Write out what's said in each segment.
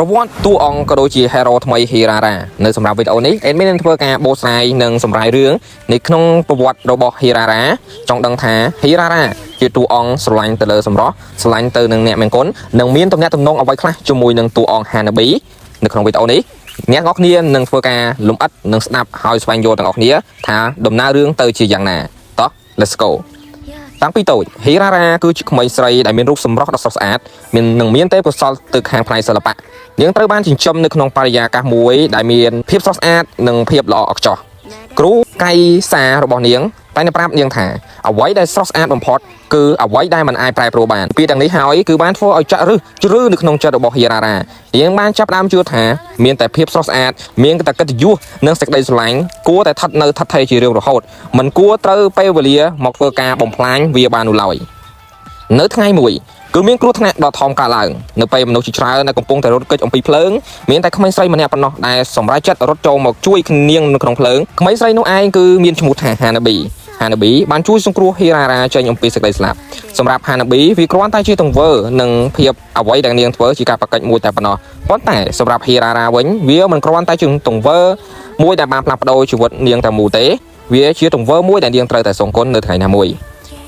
ប្រវត្តិតួអង្គក៏ដូចជា hero ថ្មី Hirara នៅសម្រាប់វីដេអូនេះ admin នឹងធ្វើការបកស្រាយនិងសម្រាយរឿងនៅក្នុងប្រវត្តិរបស់ Hirara ចង់ដឹងថា Hirara ជាតួអង្គស្រឡាញ់ទៅលើសម្រស់ស្រឡាញ់ទៅនឹងអ្នកមង្គលនិងមានទំនាក់ទំនងអ្វីខ្លះជាមួយនឹងតួអង្គ Hanabi នៅក្នុងវីដេអូនេះអ្នកនរគ្នានឹងធ្វើការលំអិតនិងស្ដាប់ហើយស្វែងយល់ទាំងអស់គ្នាថាដំណើររឿងទៅជាយ៉ាងណាតោះ let's go តាំងពីតូច Hirara គឺជាក្មេងស្រីដែលមានរូបសម្រស់ដ៏ស្រស់ស្អាតមានទេពកោសល្យទៅខាងផ្នែកសិល្បៈនាងត្រូវបានចិញ្ចឹមនៅក្នុងបរិយាកាសមួយដែលមានភាពស្រស់ស្អាតនិងភាពល្អឥតខ្ចោះគ្រូកៃសារបស់នាងតែប្រាប់នាងថាអ្វីដែលស្រស់ស្អាតបំផុតគឺអ្វីដែលមិនអាចប្រែប្រួលបានពីទាំងនេះហើយគឺបានធ្វើឲ្យចាក់ឫសជ្រៅនៅក្នុងចិត្តរបស់ Hirara នាងបានចាប់ផ្ដើមជឿថាមានតែភាពស្រស់ស្អាតមានតែកិត្តិយសនិងសេចក្តីស្រឡាញ់គួរតែថិតថេរជារៀងរហូតមិនគួរត្រូវពេលវេលាមកធ្វើការបំផ្លាញវាបាននោះឡើយនៅថ្ងៃមួយគឺមានគ្រោះថ្នាក់ដ៏ធំកើតឡើងនៅពេលមនុស្សជាច្រើនដែលកំពុងតែរត់គេចអំពីភ្លើងមានតែក្មេងស្រីម្នាក់ប៉ុណ្ណោះដែលសម្រេចចិត្តរត់ចូលមកជួយនាងនៅក្នុងភ្លើងក្មេងស្រីនោះឯងគឺមានឈ្មោះថា Hanabi បានជួយសង្គ្រោះ Hirara ចេញអំពីសេចក្តីស្លាប់សម្រាប់ Hanabi វាគ្រាន់តែជាទង្វើនិងភាពអ្វីដែលនាងធ្វើជាការប្រកិច្ចមួយតែប៉ុណ្ណោះប៉ុន្តែសម្រាប់ Hirara វិញវាមិនគ្រាន់តែជាទង្វើមួយដែលបានផ្លាស់ប្ដូរជីវិតនាងតែមួយទេវាជាទង្វើមួយដែលនាងត្រូវតែសងគុណនៅថ្ងៃណាមួយ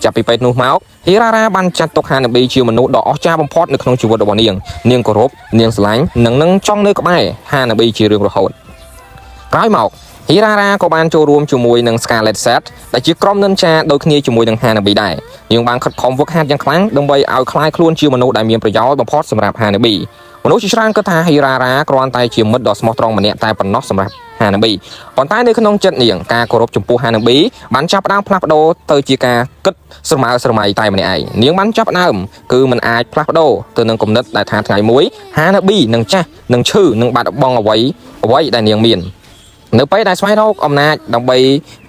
ចាប់ពីពេលនោះមក Hirara បានចាត់ទុក Hanabi ជាមនុស្សដ៏អស្ចារ្យបំផុតនៅក្នុងជីវិតរបស់នាងគោរពនាងស្រឡាញ់និងនឹងចង់នៅក្បែរ Hanabi ជារៀងរហូតក្រោយមក Hirara ក៏បានចូលរួមជាមួយនឹង Scarlet Set ដែលជាក្រុមនិនចាដូចគ្នាជាមួយនឹង Hanabi ដែរនាងបានខិតខំហ្វឹកហាត់យ៉ាងខ្លាំងដើម្បីឲ្យคล้ายខ្លួនជាមនុស្សដែលមានប្រយោជន៍បំផុតសម្រាប់ Hanabi មនុស្សជាច្រើនគិតថា Hirara គ្រាន់តែជាមិត្តដ៏ស្មោះត្រង់ម្នាក់តែប៉ុណ្ណោះសម្រាប់ Hanabi ប៉ុន្តែនៅក្នុងចិត្តនាងការគោរពចំពោះ Hanabi បានចាប់ផ្ដើមផ្លាស់ប្ដូរទៅជាការគិតស្រមើស្រមៃតែម្នាក់ឯងនាងបានចាប់ផ្ដើមគឺមិនអាចផ្លាស់ប្ដូរទៅនឹងគំនិតដែលថាថ្ងៃមួយ Hanabi នឹងចាស់នឹងឈឺនឹងបាត់បង់អ្វីដែលនាងមាននៅពេលដែលស្វែងរកអំណាចដើម្បី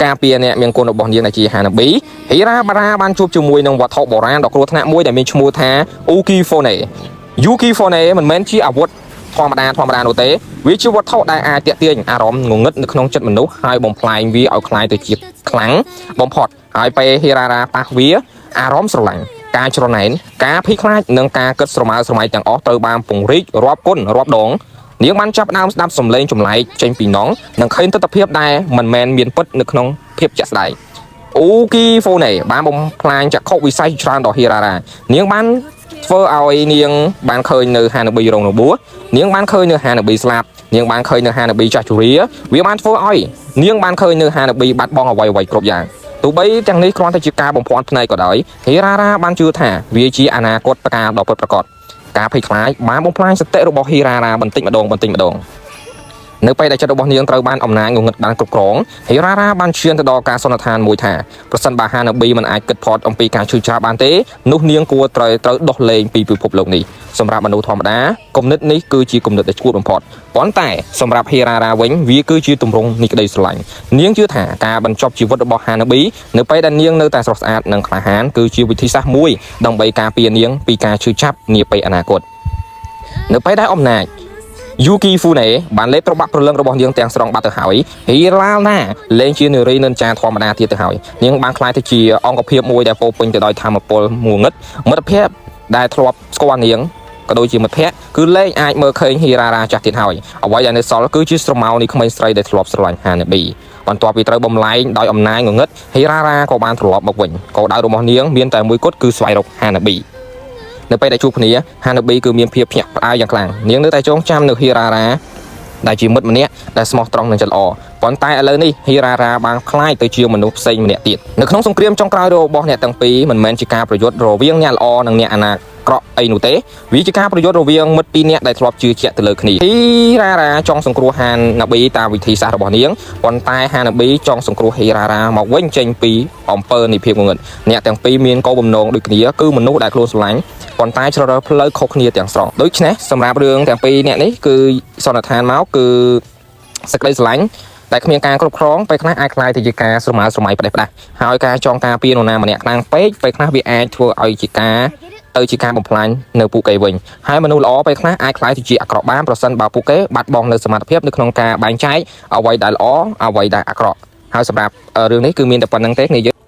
ការពារអ្នកមានគុណរបស់នាងដែលជា Hanabi Hirara បានជួបជាមួយនឹងវត្ថុបុរាណដ៏គ្រោះថ្នាក់មួយដែលមានឈ្មោះថា Ukifone មិនមែនជាអាវុធធម្មតានោះទេវាជាវត្ថុដែលអាចទាក់ទាញអារម្មណ៍ងងឹតនៅក្នុងចិត្តមនុស្សហើយបំផ្លាញវាឲ្យคล้ายទៅជាខ្លាំងបំផុតហើយពេល Hirara ប៉ះវាអារម្មណ៍ស្រឡាញ់ការច្រណែនការភ័យខ្លាចនិងការគិតស្រមើស្រមៃទាំងអស់ត្រូវបានពង្រីករាប់គុណរាប់ដងនាងបានចាប់ផ្ដើមស្ដាប់សំឡេងចម្លែកចេញពីនងនិងឃើញទស្សនវិជ្ជាដែលមិនមែនមានពិតនៅក្នុងភាពជាក់ស្ដែង Ukifone បានបំផ្លាញចក្ខុវិស័យច្រើនដល់ Hirara នាងបានធ្វើឲ្យនាងបានឃើញនៅ Hanabi រងរបួសនាងបានឃើញនៅ Hanabi ស្លាប់នាងបានឃើញនៅ Hanabi ចាស់ជរាវាបានធ្វើឲ្យនាងបានឃើញនៅ Hanabi បាត់បង់អ្វីគ្រប់យ៉ាងទោះបីទាំងនេះគ្រាន់តែជាការបំភាន់ភ្នែកក៏ដោយ Hirara បានជឿថាវាជាអនាគតប្រការដ៏ពិតប្រាកដការភ័យខ្លាចបានបំផ្លាញសតិរបស់ Hirara បន្តិចម្ដងនៅពេលដែលចិត្តរបស់នាងត្រូវបានអំណាចងងឹតបានគ្រប់គ្រង Hirara បានឈានទៅដល់ការសន្និដ្ឋានមួយថាប្រសិនបើ Hanabi មិនអាចគិតផុតអំពីការឈឺចាប់បានទេនោះនាងគួរត្រូវដោះលែងពីពិភពលោកនេះសម្រាប់មនុស្សធម្មតាគំនិតនេះគឺជាគំនិតដែលឈួតបំផុតប៉ុន្តែសម្រាប់ Hirara វិញវាគឺជាទម្រង់នៃក្តីស្រឡាញ់នាងជឿថាការបញ្ចប់ជីវិតរបស់ Hanabi នៅពេលដែលនាងនៅតែស្រស់ស្អាតនិងក្លាហានគឺជាវិធីសាស្ត្រមួយដើម្បីការពារនាងពីការឈឺចាប់នាពេលអនាគតនៅពេលដែលអំណាចUkifone បានលេបត្របាក់ព្រលឹងរបស់នាងទាំងស្រុងបាត់ទៅហើយ Hirara លែងជានារីនិនចាធម្មតាទៀតទៅហើយនាងបានក្លាយទៅជាអង្គភាពមួយដែលពោពេញទៅដោយធម៌ពលងងឹតមិត្តភ័ក្តិដែលធ្លាប់ស្គាល់នាងក៏ដូចជាមិត្តភ័ក្តិគឺលែងអាចមើលឃើញ Hirara ចាស់ទៀតហើយអ្វីដែលនៅសល់គឺជាស្រមោលនៃក្មេងស្រីដែលធ្លាប់ស្រឡាញ់ Hanabi បន្ទាប់ពីត្រូវបំលែងដោយអំណាចងងឹត Hirara ក៏បានត្រឡប់មកវិញគោលដៅរបស់នាងមានតែមួយគត់គឺស្វែងរក Hanabiនៅពេលដែលជួបគ្នា Hanabi គឺមានភាពភ្ញាក់ផ្អើលយ៉ាងខ្លាំងនាងនៅតែចងចាំនៅ Hirara ដែលជាមិត្តម្នាក់ដែលស្មោះត្រង់និងចិត្តល្អប៉ុន្តែឥឡូវនេះ Hirara បានក្លាយទៅជាមនុស្សផ្សេងម្នាក់ទៀតនៅក្នុងសង្គ្រាមចុងក្រោយរបស់អ្នកទាំងពីរមិនមែនជាការប្រយុទ្ធរវាងអ្នកល្អនិងអ្នកអនាក្រក់អីនោះទេវាជាការប្រយុទ្ធរវាងមិត្តពីរនាក់ដែលធ្លាប់ជឿជាក់ទៅលើគ្នា Hirara ចង់សង្គ្រោះ Hanabi តាមវិធីសាស្ត្ររបស់នាងប៉ុន្តែ Hanabi ចង់សង្គ្រោះ Hirara មកវិញចេញពីអំពើនៃភាពងងឹតអ្នកទាំងពីរមានគោលបំណងដូចគ្នាគឺមនុស្សដែលខ្លួនស្រឡាញ់ប៉ុន្តែជ្រើសរើសផ្លូវខុសគ្នាទាំងស្រុងដូច្នេះសម្រាប់រឿងទាំងពីរអ្នកនេះគឺសន្និដ្ឋានមកគឺសេចក្តីស្រឡាញ់ដែលគ្មានការគ្រប់គ្រងពេលខ្លះអាចคล้ายទៅជាការស្រមើស្រមៃផ្ដេសផ្ដាស់ហើយការចងការពារនរណាម្នាក់ខ្លាំងពេកពេលខ្លះវាអាចធ្វើឲ្យជាការបំផ្លាញនៅពួកគេវិញហើយមនុស្សល្អពេលខ្លះអាចคล้ายទៅជាអាក្រក់បានប្រសិនបើពួកគេបាត់បង់នៅសមត្ថភាពនៅក្នុងការបែងចែកអ្វីដែលល្អអ្វីដែលអាក្រក់ហើយសម្រាប់រឿងនេះគឺមានតែប៉ុណ្្នឹងទេគ្នា